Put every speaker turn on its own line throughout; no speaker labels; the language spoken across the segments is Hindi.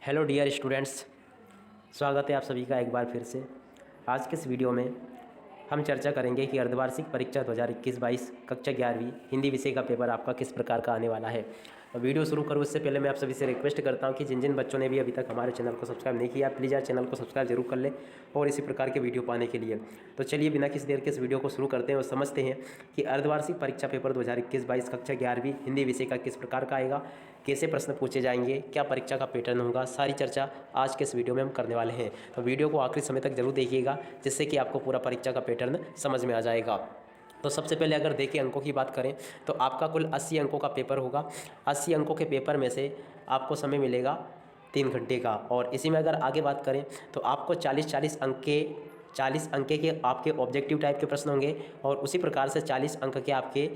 हेलो डियर स्टूडेंट्स, स्वागत है आप सभी का एक बार फिर से। आज के इस वीडियो में हम चर्चा करेंगे कि अर्धवार्षिक परीक्षा 2021-22 कक्षा 11वीं हिंदी विषय का पेपर आपका किस प्रकार का आने वाला है। तो वीडियो शुरू करूँ उससे पहले मैं आप सभी से रिक्वेस्ट करता हूं कि जिन जिन बच्चों ने भी अभी तक हमारे चैनल को सब्सक्राइब नहीं किया, प्लीज़ यार चैनल को सब्सक्राइब जरूर कर लें और इसी प्रकार के वीडियो पाने के लिए। तो चलिए बिना किसी देर के इस वीडियो को शुरू करते हैं और समझते हैं कि अर्धवार्षिक परीक्षा पेपर 2021-22 कक्षा 11वीं हिंदी विषय का किस प्रकार का आएगा, कैसे प्रश्न पूछे जाएंगे, क्या परीक्षा का पैटर्न होगा। सारी चर्चा आज के इस वीडियो में हम करने वाले हैं। तो वीडियो को आखिरी समय तक जरूर देखिएगा, जिससे कि आपको पूरा परीक्षा का पैटर्न समझ में आ जाएगा। तो सबसे पहले अगर देखिए अंकों की बात करें तो आपका कुल 80 अंकों का पेपर होगा। 80 अंकों के पेपर में से आपको समय मिलेगा 3 घंटे का। और इसी में अगर आगे बात करें तो आपको 40 अंक के आपके ऑब्जेक्टिव टाइप के प्रश्न होंगे और उसी प्रकार से 40 अंक के आपके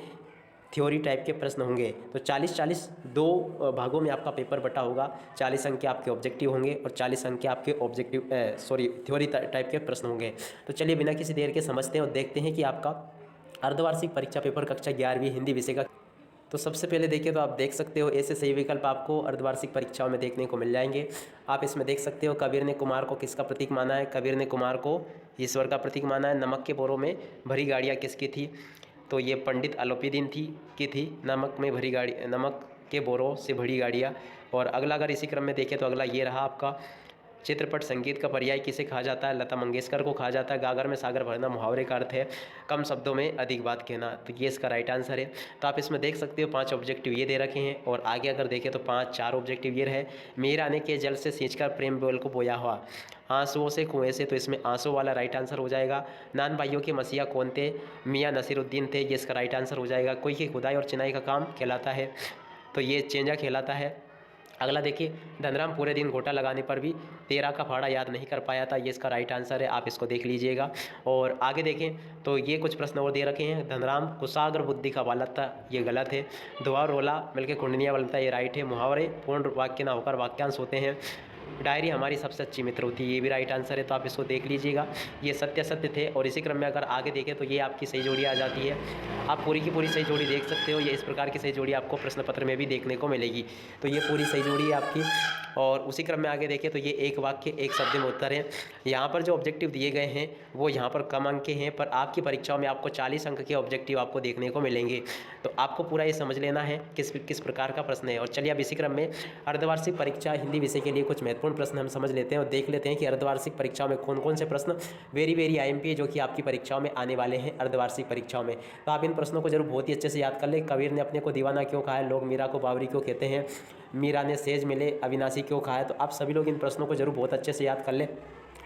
थ्योरी टाइप के प्रश्न होंगे। तो 40-40 दो भागों में आपका पेपर बटा होगा। 40 अंक के आपके ऑब्जेक्टिव होंगे और 40 अंक के आपके थ्योरी टाइप के प्रश्न होंगे। तो चलिए बिना किसी देर के समझते हैं और देखते हैं कि आपका अर्धवार्षिक परीक्षा पेपर कक्षा 11वीं हिंदी विषय का। तो सबसे पहले देखिए तो आप देख सकते हो ऐसे सही विकल्प आपको अर्धवार्षिक परीक्षाओं में देखने को मिल जाएंगे। आप इसमें देख सकते हो कबीर ने कुमार को किसका प्रतीक माना है। कबीर ने कुमार को ईश्वर का प्रतीक माना है। नमक के बोरों में भरी गाड़ियाँ किसकी थी, तो ये पंडित अलोपीदीन की थी। नमक के बोरों से भरी गाड़ियाँ। और अगला अगर इसी क्रम में देखें तो अगला ये रहा आपका, चित्रपट संगीत का पर्याय किसे कहा जाता है, लता मंगेशकर को कहा जाता है। गागर में सागर भरना मुहावरे का अर्थ है कम शब्दों में अधिक बात कहना। तो ये इसका राइट आंसर है। तो आप इसमें देख सकते हो 5 ऑब्जेक्टिव ये दे रखे हैं और आगे अगर देखें तो 4 ऑब्जेक्टिव ये रहे। मीर आने के जल से सींचकर प्रेम बेल को बोया हुआ, आंसुओं से कुएं से, तो इसमें आंसू वाला राइट आंसर हो जाएगा। नान भाइयों के मसीहा कौन थे, मियाँ नसीरुद्दीन थे, ये इसका राइट आंसर हो जाएगा। कोई की खुदाई और चिनाई का काम कहलाता है, तो ये चेंजा कहलाता है। अगला देखिए, धनराम पूरे दिन घोटा लगाने पर भी 13 का फाड़ा याद नहीं कर पाया था, ये इसका राइट आंसर है। आप इसको देख लीजिएगा। और आगे देखें तो ये कुछ प्रश्न और दे रखे हैं। धनराम कुशाग्र बुद्धि का बालक था, ये गलत है। धुआं रोला मिलकर कुंडनियाँ बनता, ये राइट है। मुहावरे पूर्ण वाक्य ना होकर वाक्यांश होते हैं। डायरी हमारी सबसे अच्छी मित्र होती है, ये भी राइट आंसर है। तो आप इसको देख लीजिएगा। ये सत्य सत्य थे। और इसी क्रम में अगर आगे देखें तो ये आपकी सही जोड़ी आ जाती है। आप पूरी की पूरी सही जोड़ी देख सकते हो। ये इस प्रकार की सही जोड़ी आपको प्रश्न पत्र में भी देखने को मिलेगी। तो ये पूरी सही जोड़ी है आपकी। और उसी क्रम में आगे देखें तो ये एक वाक्य एक शब्द में उत्तर है। यहाँ पर जो ऑब्जेक्टिव दिए गए हैं वो यहाँ पर कम अंक के हैं, पर आपकी परीक्षाओं में आपको 40 अंक के ऑब्जेक्टिव आपको देखने को मिलेंगे। तो आपको पूरा ये समझ लेना है किस प्रकार का प्रश्न है। और चलिए अब इसी क्रम में अर्धवार्षिक परीक्षा हिंदी विषय के लिए कुछ महत्वपूर्ण प्रश्न हम समझ लेते हैं और देख लेते हैं कि अर्धवार्षिक परीक्षाओं में कौन कौन से प्रश्न वेरी IMP जो कि आपकी परीक्षाओं में आने वाले हैं अर्धवार्षिक परीक्षाओं में। तो आप इन प्रश्नों को जरूर बहुत ही अच्छे से याद कर लें। कबीर ने अपने को दीवाना क्यों कहा है, लोग मीरा को बावरी क्यों कहते हैं, मीरा ने सेज मिले अविनाशी क्यों कहा है। तो आप सभी लोग इन प्रश्नों को जरूर बहुत अच्छे से याद कर लें।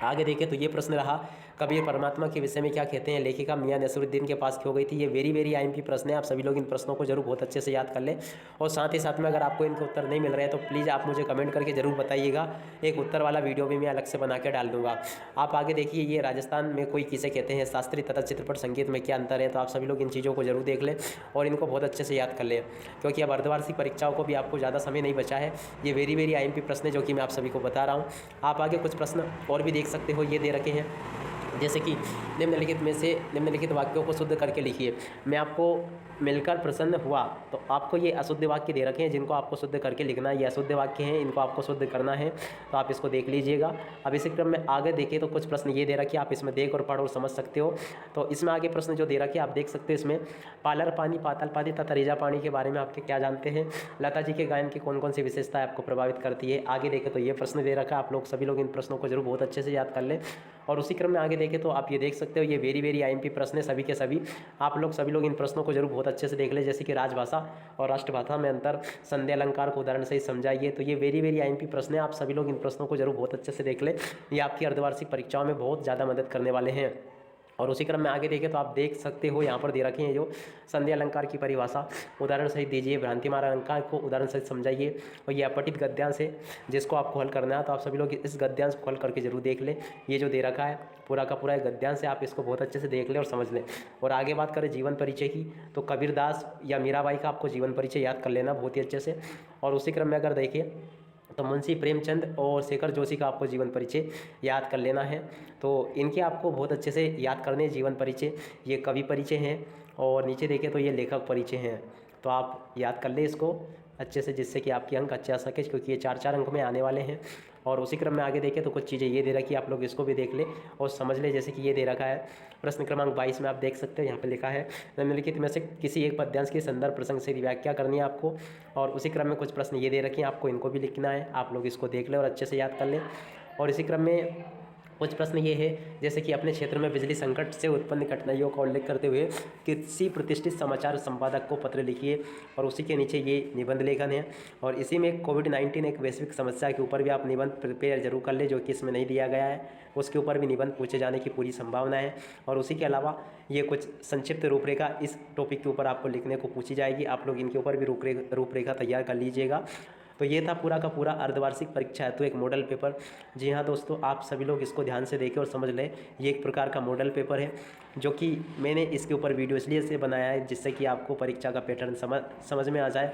आगे देखें तो ये प्रश्न रहा, कबीर परमात्मा के विषय में क्या कहते हैं, लेखिका मियाँ नसीरुद्दीन के पास क्यों गई थी। ये वेरी IMP प्रश्न है। आप सभी लोग इन प्रश्नों को जरूर बहुत अच्छे से याद कर लें। और साथ ही साथ में अगर आपको इनके उत्तर नहीं मिल रहे हैं तो प्लीज़ आप मुझे कमेंट करके जरूर बताइएगा। एक उत्तर वाला वीडियो भी मैं अलग से बना के डाल दूंगा। आप आगे देखिए, ये राजस्थान में कोई किसे कहते हैं, शास्त्रीय तथा चित्रपट संगीत में क्या अंतर है। तो आप सभी लोग इन चीज़ों को जरूर देख लें और इनको बहुत अच्छे से याद कर लें, क्योंकि अब अर्धवार्षिक परीक्षाओं को भी आपको ज़्यादा समय नहीं बचा है। ये वेरी IMP प्रश्न है जो कि मैं आप सभी को बता रहा हूँ। आप आगे कुछ प्रश्न और भी देख सकते हो, ये दे रखे हैं जैसे कि निम्नलिखित में से निम्नलिखित वाक्यों को शुद्ध करके लिखिए। मैं आपको मिलकर प्रसन्न हुआ, तो आपको ये अशुद्ध वाक्य दे रखे हैं जिनको आपको शुद्ध करके लिखना है। ये अशुद्ध वाक्य हैं, इनको आपको शुद्ध करना है। तो आप इसको देख लीजिएगा। अब इसी क्रम में आगे देखिए तो कुछ प्रश्न ये दे रखे, आप इसमें देख और पढ़ और समझ सकते हो। तो इसमें आगे प्रश्न जो दे रखे आप देख सकते हो। इसमें पालर पानी, पाताल पानी तथा रेजा पानी के बारे में आपके क्या जानते हैं, लता जी के गायन की कौन कौन सी विशेषताएं आपको प्रभावित करती है। आगे देखें तो ये प्रश्न दे रखा है। आप लोग सभी लोग इन प्रश्नों को जरूर बहुत अच्छे से याद कर लें। और उसी क्रम में आगे देखें तो आप ये देख सकते हो, ये वेरी IMP प्रश्न है सभी के सभी। आप लोग सभी लोग इन प्रश्नों को जरूर बहुत अच्छे से देख लें। जैसे कि राजभाषा और राष्ट्रभाषा में अंतर, संधि अलंकार को उदाहरण से ही समझाइए। तो ये वेरी IMP प्रश्न है। आप सभी लोग इन प्रश्नों को जरूर बहुत अच्छे से देख लें। ये आपकी अर्धवार्षिक परीक्षाओं में बहुत ज़्यादा मदद करने वाले हैं। और उसी क्रम में आगे देखें तो आप देख सकते हो, यहाँ पर दे रखे हैं जो संधि अलंकार की परिभाषा उदाहरण सहित दीजिए, भ्रांतिमार अलंकार को उदाहरण सहित समझाइए। और ये अपठित गद्यांश है जिसको आपको हल करना है। तो आप सभी लोग इस गद्यांश को हल करके जरूर देख लें। ये जो दे रखा है पूरा का पूरा गद्यांश है, आप इसको बहुत अच्छे से देख लें और समझ लें। और आगे बात करें जीवन परिचय की, तो कबीरदास या मीराबाई का आपको जीवन परिचय याद कर लेना बहुत ही अच्छे से। और उसी क्रम में अगर देखिए तो मुंशी प्रेमचंद और शेखर जोशी का आपको जीवन परिचय याद कर लेना है। तो इनके आपको बहुत अच्छे से याद करने जीवन परिचय। ये कवि परिचय हैं और नीचे देखें तो ये लेखक परिचय हैं। तो आप याद कर लें इसको अच्छे से, जिससे कि आपके अंक अच्छे आ सके, क्योंकि ये 4 अंक में आने वाले हैं। और उसी क्रम में आगे देखें तो कुछ चीज़ें ये दे रखी है, आप लोग इसको भी देख ले और समझ ले। जैसे कि ये दे रखा है प्रश्न क्रमांक 22 में, आप देख सकते हो यहाँ पे लिखा है निम्नलिखित में से किसी एक पद्यांश के संदर्भ प्रसंग से व्याख्या करनी है आपको। और उसी क्रम में कुछ प्रश्न ये दे रखे हैं, आपको इनको भी लिखना है। आप लोग इसको देख लें और अच्छे से याद कर लें। और इसी क्रम में कुछ प्रश्न ये है, जैसे कि अपने क्षेत्र में बिजली संकट से उत्पन्न कठिनाइयों का उल्लेख करते हुए किसी प्रतिष्ठित समाचार संपादक को पत्र लिखिए। और उसी के नीचे ये निबंध लेखन है। और इसी में कोविड-19 एक वैश्विक समस्या के ऊपर भी आप निबंध प्रिपेयर जरूर कर ले, जो कि इसमें नहीं दिया गया है, उसके ऊपर भी निबंध पूछे जाने की पूरी संभावना है। और उसी के अलावा ये कुछ संक्षिप्त रूपरेखा इस टॉपिक के ऊपर आपको लिखने को पूछी जाएगी। आप लोग इनके ऊपर भी रूपरेखा तैयार कर लीजिएगा। तो ये था पूरा का पूरा अर्धवार्षिक परीक्षा हेतु एक मॉडल पेपर। जी हाँ दोस्तों, आप सभी लोग इसको ध्यान से देखें और समझ लें। ये एक प्रकार का मॉडल पेपर है, जो कि मैंने इसके ऊपर वीडियो इसलिए से बनाया है जिससे कि आपको परीक्षा का पैटर्न समझ में आ जाए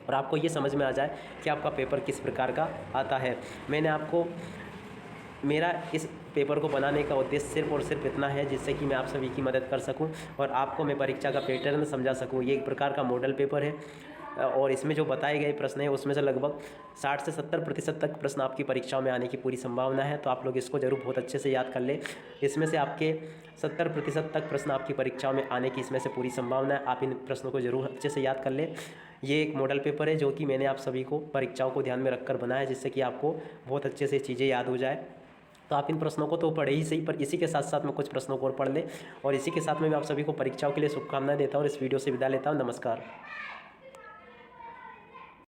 और आपको ये समझ में आ जाए कि आपका पेपर किस प्रकार का आता है। मेरा इस पेपर को बनाने का उद्देश्य सिर्फ और सिर्फ इतना है, जिससे कि मैं आप सभी की मदद कर सकूं और आपको मैं परीक्षा का पैटर्न समझा सकूं। ये एक प्रकार का मॉडल पेपर है और इसमें जो बताए गए प्रश्न हैं उसमें से लगभग 60 से 70% तक प्रश्न आपकी परीक्षाओं में आने की पूरी संभावना है। तो आप लोग इसको जरूर बहुत अच्छे से याद कर लें। इसमें से आपके 70% तक प्रश्न आपकी परीक्षाओं में आने की इसमें से पूरी संभावना है। आप इन प्रश्नों को जरूर अच्छे से याद कर लें। ये एक मॉडल पेपर है जो कि मैंने आप सभी को परीक्षाओं को ध्यान में रखकर बनाया, जिससे कि आपको बहुत अच्छे से चीज़ें याद हो जाए। तो आप इन प्रश्नों को तो पढ़े ही सही, पर इसी के साथ साथ में कुछ प्रश्नों को और पढ़ लें। और इसी के साथ में मैं आप सभी को परीक्षाओं के लिए शुभकामनाएं देता हूँ और इस वीडियो से विदा लेता हूँ। नमस्कार।